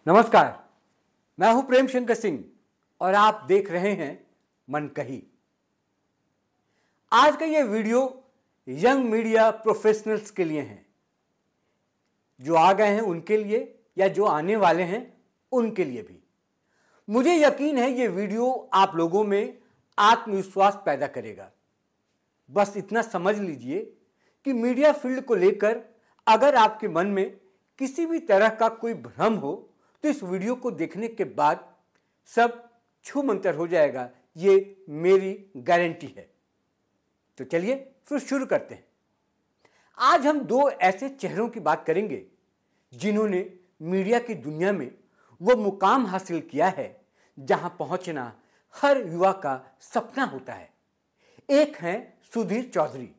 नमस्कार, मैं हूं प्रेम शंकर सिंह और आप देख रहे हैं मन कही। आज का यह वीडियो यंग मीडिया प्रोफेशनल्स के लिए है, जो आ गए हैं उनके लिए या जो आने वाले हैं उनके लिए भी। मुझे यकीन है यह वीडियो आप लोगों में आत्मविश्वास पैदा करेगा। बस इतना समझ लीजिए कि मीडिया फील्ड को लेकर अगर आपके मन में किसी भी तरह का कोई भ्रम हो तो इस वीडियो को देखने के बाद सब छूमंतर हो जाएगा, ये मेरी गारंटी है। तो चलिए फिर शुरू करते हैं। आज हम दो ऐसे चेहरों की बात करेंगे जिन्होंने मीडिया की दुनिया में वो मुकाम हासिल किया है जहां पहुंचना हर युवा का सपना होता है। एक हैं सुधीर चौधरी,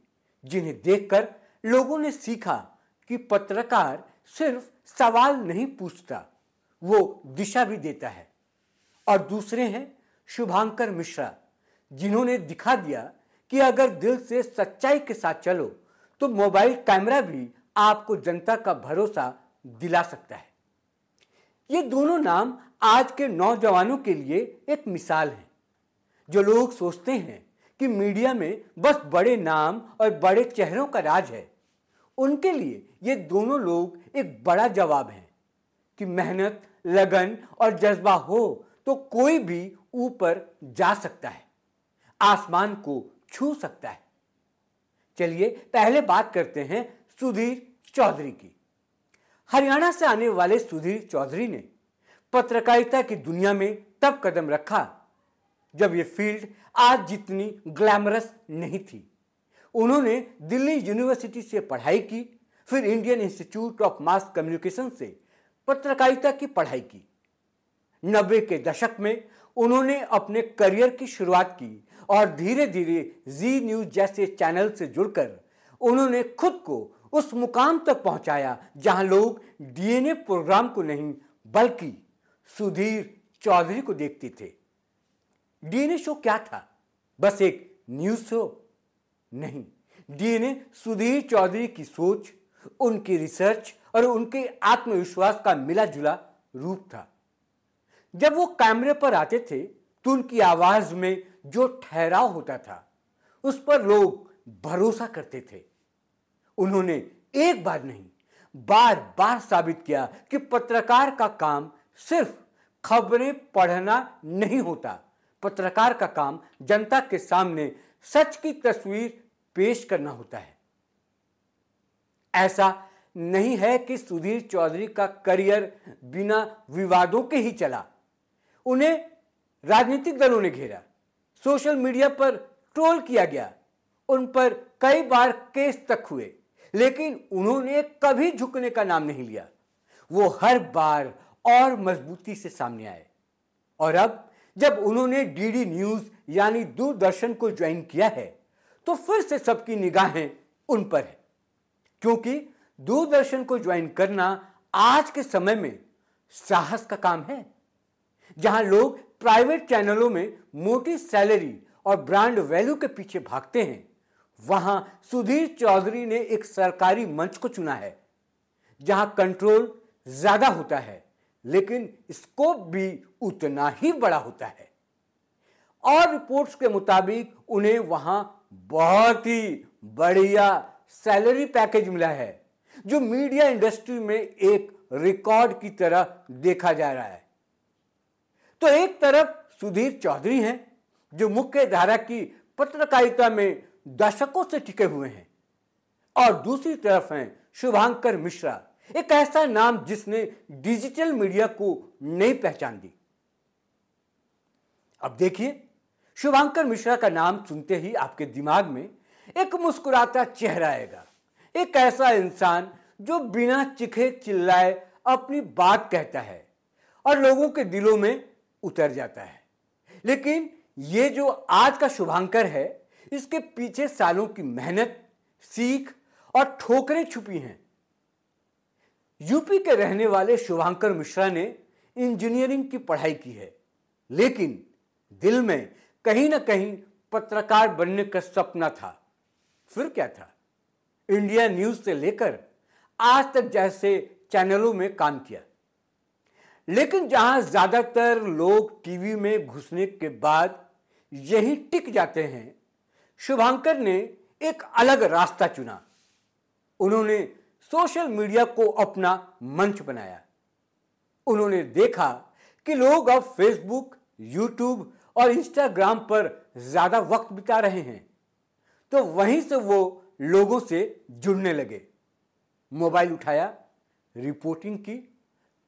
जिन्हें देखकर लोगों ने सीखा कि पत्रकार सिर्फ सवाल नहीं पूछता, वो दिशा भी देता है। और दूसरे हैं शुभांकर मिश्रा, जिन्होंने दिखा दिया कि अगर दिल से सच्चाई के साथ चलो तो मोबाइल कैमरा भी आपको जनता का भरोसा दिला सकता है। ये दोनों नाम आज के नौजवानों के लिए एक मिसाल है। जो लोग सोचते हैं कि मीडिया में बस बड़े नाम और बड़े चेहरों का राज है, उनके लिए ये दोनों लोग एक बड़ा जवाब हैं कि मेहनत, लगन और जज्बा हो तो कोई भी ऊपर जा सकता है, आसमान को छू सकता है। चलिए पहले बात करते हैं सुधीर चौधरी की। हरियाणा से आने वाले सुधीर चौधरी ने पत्रकारिता की दुनिया में तब कदम रखा जब यह फील्ड आज जितनी ग्लैमरस नहीं थी। उन्होंने दिल्ली यूनिवर्सिटी से पढ़ाई की, फिर Indian institute of mass communication से पत्रकारिता की पढ़ाई की। 90 के दशक में उन्होंने अपने करियर की शुरुआत की और धीरे धीरे जी न्यूज जैसे चैनल से जुड़कर उन्होंने खुद को उस मुकाम तक पहुंचाया जहां लोग डीएनए प्रोग्राम को नहीं बल्कि सुधीर चौधरी को देखते थे। डीएनए शो क्या था? बस एक न्यूज शो नहीं, डीएनए सुधीर चौधरी की सोच, उनकी रिसर्च और उनके आत्मविश्वास का मिला जुला रूप था। जब वो कैमरे पर आते थे तो उनकी आवाज में जो ठहराव होता था उस पर लोग भरोसा करते थे। उन्होंने एक बार नहीं बार बार साबित किया कि पत्रकार का काम सिर्फ खबरें पढ़ना नहीं होता। पत्रकार का काम जनता के सामने सच की तस्वीर पेश करना होता है। ऐसा नहीं है कि सुधीर चौधरी का करियर बिना विवादों के ही चला। उन्हें राजनीतिक दलों ने घेरा, सोशल मीडिया पर ट्रोल किया गया, उन पर कई बार केस तक हुए, लेकिन उन्होंने कभी झुकने का नाम नहीं लिया। वो हर बार और मजबूती से सामने आए। और अब जब उन्होंने डीडी न्यूज यानी दूरदर्शन को ज्वाइन किया है तो फिर से सबकी निगाहें उन पर है, क्योंकि दूरदर्शन को ज्वाइन करना आज के समय में साहस का काम है। जहां लोग प्राइवेट चैनलों में मोटी सैलरी और ब्रांड वैल्यू के पीछे भागते हैं, वहां सुधीर चौधरी ने एक सरकारी मंच को चुना है जहां कंट्रोल ज्यादा होता है लेकिन स्कोप भी उतना ही बड़ा होता है। और रिपोर्ट्स के मुताबिक उन्हें वहां बहुत ही बढ़िया सैलरी पैकेज मिला है जो मीडिया इंडस्ट्री में एक रिकॉर्ड की तरह देखा जा रहा है। तो एक तरफ सुधीर चौधरी हैं जो मुख्य धारा की पत्रकारिता में दशकों से टिके हुए हैं, और दूसरी तरफ हैं शुभांकर मिश्रा, एक ऐसा नाम जिसने डिजिटल मीडिया को नई पहचान दी। अब देखिए, शुभांकर मिश्रा का नाम सुनते ही आपके दिमाग में एक मुस्कुराता चेहरा आएगा, एक ऐसा इंसान जो बिना चिखे चिल्लाए अपनी बात कहता है और लोगों के दिलों में उतर जाता है। लेकिन ये जो आज का शुभांकर है, इसके पीछे सालों की मेहनत, सीख और ठोकरें छुपी हैं। यूपी के रहने वाले शुभांकर मिश्रा ने इंजीनियरिंग की पढ़ाई की है, लेकिन दिल में कहीं ना कहीं पत्रकार बनने का सपना था। फिर क्या था? इंडिया न्यूज से लेकर आज तक जैसे चैनलों में काम किया। लेकिन जहां ज्यादातर लोग टीवी में घुसने के बाद यहीं टिक जाते हैं, शुभांकर ने एक अलग रास्ता चुना। उन्होंने सोशल मीडिया को अपना मंच बनाया। उन्होंने देखा कि लोग अब फेसबुक, यूट्यूब और इंस्टाग्राम पर ज्यादा वक्त बिता रहे हैं, तो वहीं से वो लोगों से जुड़ने लगे। मोबाइल उठाया, रिपोर्टिंग की,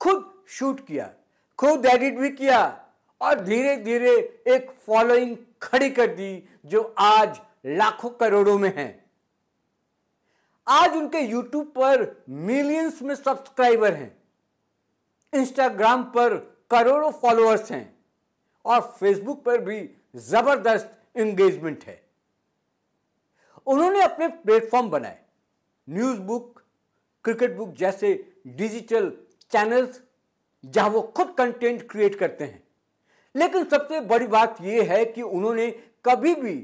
खुद शूट किया, खुद एडिट भी किया और धीरे धीरे एक फॉलोइंग खड़ी कर दी जो आज लाखों करोड़ों में है। आज उनके यूट्यूब पर मिलियंस में सब्सक्राइबर हैं, इंस्टाग्राम पर करोड़ों फॉलोअर्स हैं और फेसबुक पर भी जबरदस्त एंगेजमेंट है। उन्होंने अपने प्लेटफॉर्म बनाए, न्यूज बुक, क्रिकेट बुक जैसे डिजिटल चैनल्स, जहां वो खुद कंटेंट क्रिएट करते हैं। लेकिन सबसे बड़ी बात यह है कि उन्होंने कभी भी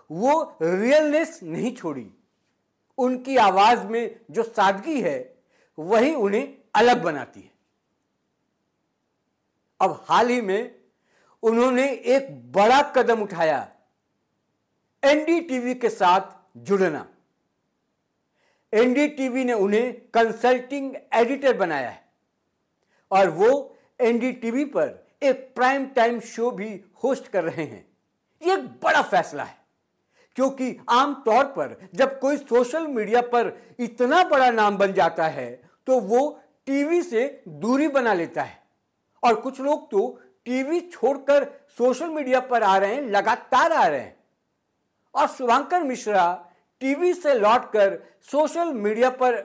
वो रियलनेस नहीं छोड़ी। उनकी आवाज में जो सादगी है वही उन्हें अलग बनाती है। अब हाल ही में उन्होंने एक बड़ा कदम उठाया, एनडीटीवी के साथ जुड़ना। एनडीटीवी ने उन्हें कंसल्टिंग एडिटर बनाया है और वो एनडीटीवी पर एक प्राइम टाइम शो भी होस्ट कर रहे हैं। यह एक बड़ा फैसला है, क्योंकि आमतौर पर जब कोई सोशल मीडिया पर इतना बड़ा नाम बन जाता है तो वो टीवी से दूरी बना लेता है। और कुछ लोग तो टीवी छोड़कर सोशल मीडिया पर आ रहे हैं, लगातार आ रहे हैं। और शुभांकर मिश्रा टीवी से लौटकर सोशल मीडिया पर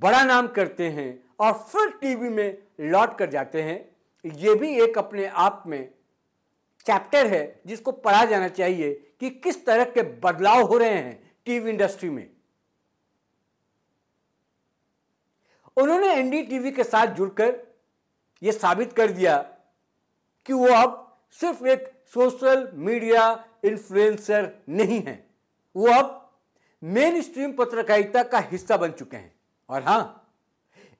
बड़ा नाम करते हैं और फिर टीवी में लौट कर जाते हैं। यह भी एक अपने आप में चैप्टर है जिसको पढ़ा जाना चाहिए कि किस तरह के बदलाव हो रहे हैं टीवी इंडस्ट्री में। उन्होंने एनडीटीवी के साथ जुड़कर यह साबित कर दिया कि वो अब सिर्फ एक सोशल मीडिया इन्फ्लुएंसर नहीं है, वो अब मेन स्ट्रीम पत्रकारिता का हिस्सा बन चुके हैं। और हां,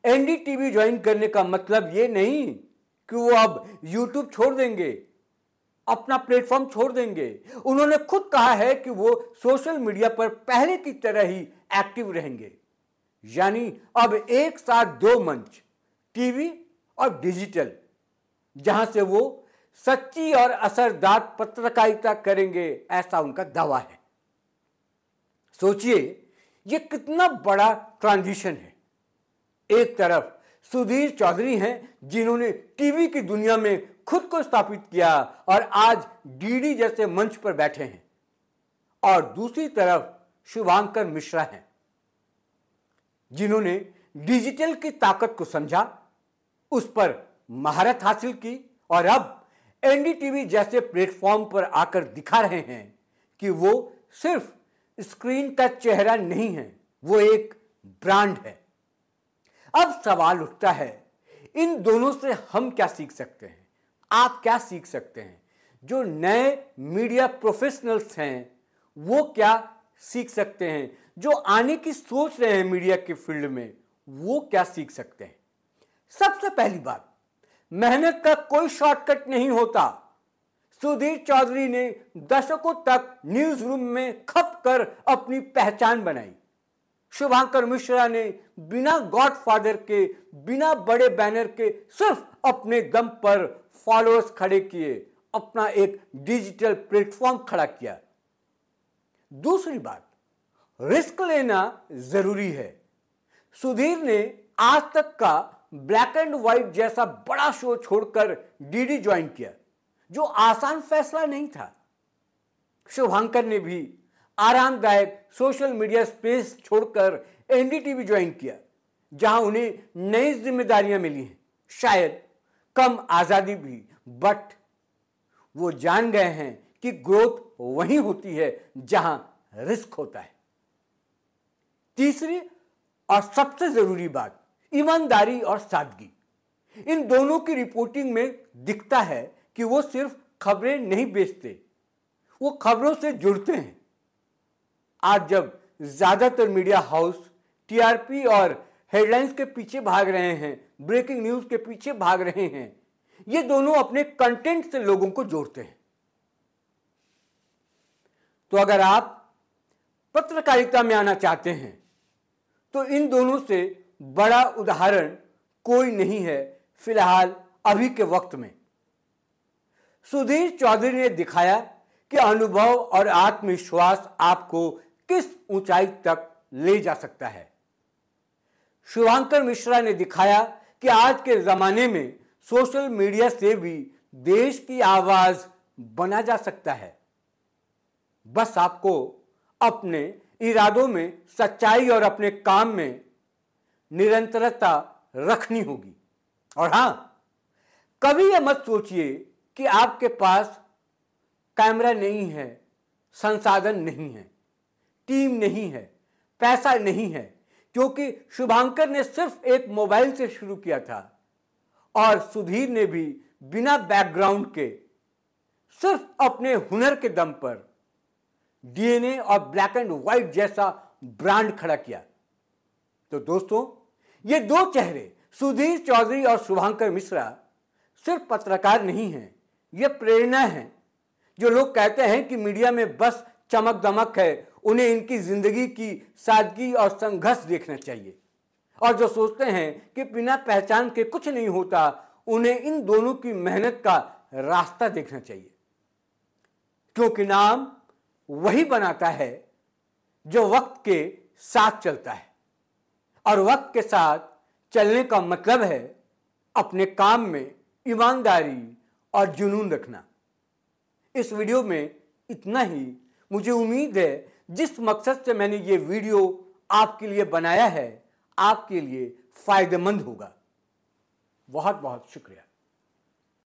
एनडीटीवी ज्वाइन करने का मतलब यह नहीं कि वो अब यूट्यूब छोड़ देंगे, अपना प्लेटफॉर्म छोड़ देंगे। उन्होंने खुद कहा है कि वो सोशल मीडिया पर पहले की तरह ही एक्टिव रहेंगे। यानी अब एक साथ दो मंच, टीवी और डिजिटल, जहां से वो सच्ची और असरदार पत्रकारिता करेंगे, ऐसा उनका दावा है। सोचिए ये कितना बड़ा ट्रांजिशन है। एक तरफ सुधीर चौधरी हैं जिन्होंने टीवी की दुनिया में खुद को स्थापित किया और आज डीडी जैसे मंच पर बैठे हैं, और दूसरी तरफ शुभांकर मिश्रा हैं जिन्होंने डिजिटल की ताकत को समझा, उस पर महारत हासिल की और अब एनडीटीवी जैसे प्लेटफॉर्म पर आकर दिखा रहे हैं कि वो सिर्फ स्क्रीन का चेहरा नहीं है, वो एक ब्रांड है। अब सवाल उठता है, इन दोनों से हम क्या सीख सकते हैं? आप क्या सीख सकते हैं? जो नए मीडिया प्रोफेशनल्स हैं वो क्या सीख सकते हैं? जो आने की सोच रहे हैं मीडिया के फील्ड में, वो क्या सीख सकते हैं? सबसे पहली बात, मेहनत का कोई शॉर्टकट नहीं होता। सुधीर चौधरी ने दशकों तक न्यूज रूम में खप कर अपनी पहचान बनाई। शुभांकर मिश्रा ने बिना गॉडफादर के, बिना बड़े बैनर के, सिर्फ अपने दम पर फॉलोअर्स खड़े किए, अपना एक डिजिटल प्लेटफॉर्म खड़ा किया। दूसरी बात, रिस्क लेना जरूरी है। सुधीर ने आज तक का ब्लैक एंड व्हाइट जैसा बड़ा शो छोड़कर डीडी ज्वाइन किया, जो आसान फैसला नहीं था। शुभांकर ने भी आरामदायक सोशल मीडिया स्पेस छोड़कर एनडीटीवी ज्वाइन किया, जहां उन्हें नई जिम्मेदारियां मिली हैं, शायद कम आजादी भी, बट वो जान गए हैं कि ग्रोथ वहीं होती है जहां रिस्क होता है। तीसरी और सबसे जरूरी बात, ईमानदारी और सादगी। इन दोनों की रिपोर्टिंग में दिखता है कि वो सिर्फ खबरें नहीं बेचते, वो खबरों से जुड़ते हैं। आज जब ज्यादातर मीडिया हाउस टीआरपी और हेडलाइंस के पीछे भाग रहे हैं, ब्रेकिंग न्यूज के पीछे भाग रहे हैं। ये दोनों अपने कंटेंट से लोगों को जोड़ते हैं। तो अगर आप पत्रकारिता में आना चाहते हैं तो इन दोनों से बड़ा उदाहरण कोई नहीं है फिलहाल अभी के वक्त में। सुधीर चौधरी ने दिखाया कि अनुभव और आत्मविश्वास आपको किस ऊंचाई तक ले जा सकता है। शुभांकर मिश्रा ने दिखाया कि आज के जमाने में सोशल मीडिया से भी देश की आवाज बना जा सकता है। बस आपको अपने इरादों में सच्चाई और अपने काम में निरंतरता रखनी होगी। और हां, कभी यह मत सोचिए कि आपके पास कैमरा नहीं है, संसाधन नहीं है, टीम नहीं है, पैसा नहीं है, क्योंकि शुभांकर ने सिर्फ एक मोबाइल से शुरू किया था और सुधीर ने भी बिना बैकग्राउंड के सिर्फ अपने हुनर के दम पर डीएनए और ब्लैक एंड व्हाइट जैसा ब्रांड खड़ा किया। तो दोस्तों, ये दो चेहरे सुधीर चौधरी और शुभांकर मिश्रा सिर्फ पत्रकार नहीं हैं, ये प्रेरणा है। जो लोग कहते हैं कि मीडिया में बस चमक दमक है, उन्हें इनकी जिंदगी की सादगी और संघर्ष देखना चाहिए। और जो सोचते हैं कि बिना पहचान के कुछ नहीं होता, उन्हें इन दोनों की मेहनत का रास्ता देखना चाहिए। क्योंकि नाम वही बनाता है जो वक्त के साथ चलता है, और वक्त के साथ चलने का मतलब है अपने काम में ईमानदारी और जुनून रखना। इस वीडियो में इतना ही। मुझे उम्मीद है जिस मकसद से मैंने ये वीडियो आपके लिए बनाया है, आपके लिए फायदेमंद होगा। बहुत बहुत शुक्रिया।